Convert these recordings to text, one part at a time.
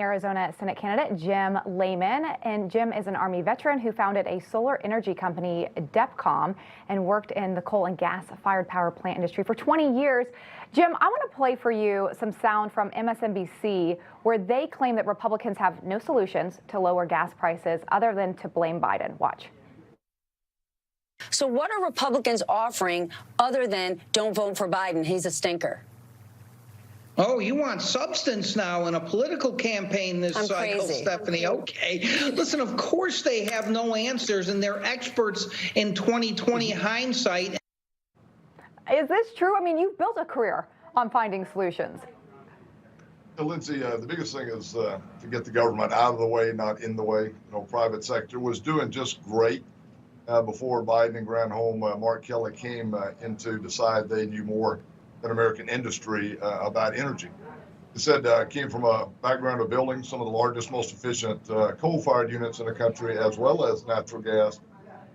Arizona Senate candidate Jim Layman. And Jim is an Army veteran who founded a solar energy company, DEPCOM, and worked in the coal and gas-fired power plant industry for 20 years. Jim, I want to play for you some sound from MSNBC where they claim that Republicans have no solutions to lower gas prices other than to blame Biden. Watch. So what are Republicans offering other than don't vote for Biden? He's a stinker. Oh, you want substance now in a political campaign this cycle, crazy. Stephanie. Okay. Listen, of course they have no answers, and they're experts in 2020 hindsight. Is this true? I mean, you've built a career on finding solutions. Lindsay, the biggest thing is to get the government out of the way, not in the way. You know, private sector was doing just great before Biden and Granholm. Mark Kelly came in to decide they knew more than American industry about energy. He said came from a background of building some of the largest, most efficient coal-fired units in the country, as well as natural gas.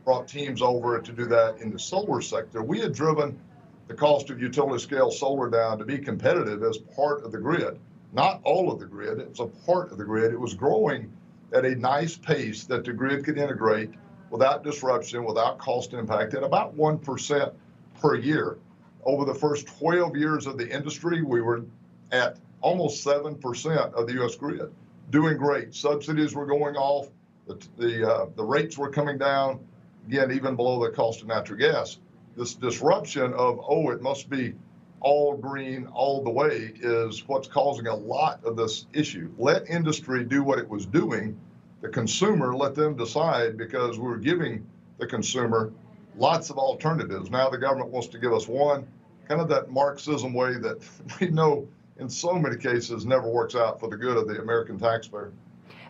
Brought teams over to do that in the solar sector. We had driven the cost of utility-scale solar down to be competitive as part of the grid. Not all of the grid, it was a part of the grid. It was growing at a nice pace that the grid could integrate without disruption, without cost impact, at about 1% per year. Over the first 12 years of the industry, we were at almost 7% of the U.S. grid, doing great. Subsidies were going off, the rates were coming down, again, even below the cost of natural gas. This disruption of, oh, it must be all green all the way is what's causing a lot of this issue. Let industry do what it was doing. The consumer, let them decide, because we're giving the consumer lots of alternatives. Now the government wants to give us one, kind of that Marxism way that we know in so many cases never works out for the good of the American taxpayer.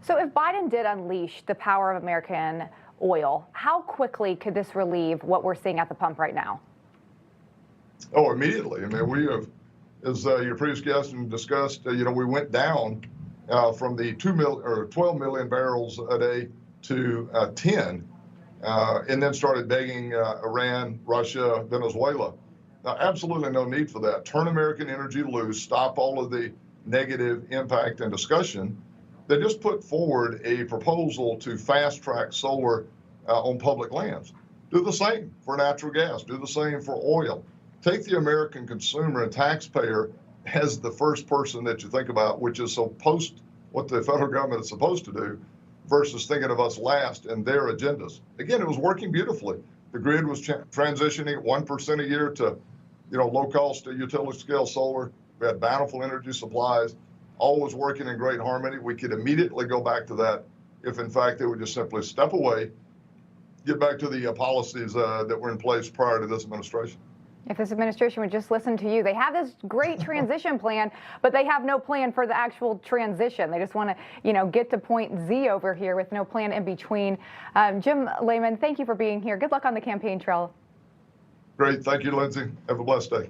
So if Biden did unleash the power of American oil, how quickly could this relieve what we're seeing at the pump right now? Oh, immediately. I mean, we have, as your previous guest discussed, we went down from the 12 million barrels a day to 10, and then started begging Iran, Russia, Venezuela. Now, absolutely no need for that. Turn American energy loose, stop all of the negative impact and discussion. They just put forward a proposal to fast track solar on public lands. Do the same for natural gas, do the same for oil. Take the American consumer and taxpayer as the first person that you think about, which is what the federal government is supposed to do, versus thinking of us last in their agendas. Again, it was working beautifully. The grid was transitioning 1% a year to low-cost utility-scale solar. We had bountiful energy supplies, all was working in great harmony. We could immediately go back to that if, in fact, they would just simply step away, get back to the policies that were in place prior to this administration. If this administration would just listen to you. They have this great transition plan, but they have no plan for the actual transition. They just want to, get to point Z over here with no plan in between. Jim Layman, thank you for being here. Good luck on the campaign trail. Great. Thank you, Lindsay. Have a blessed day.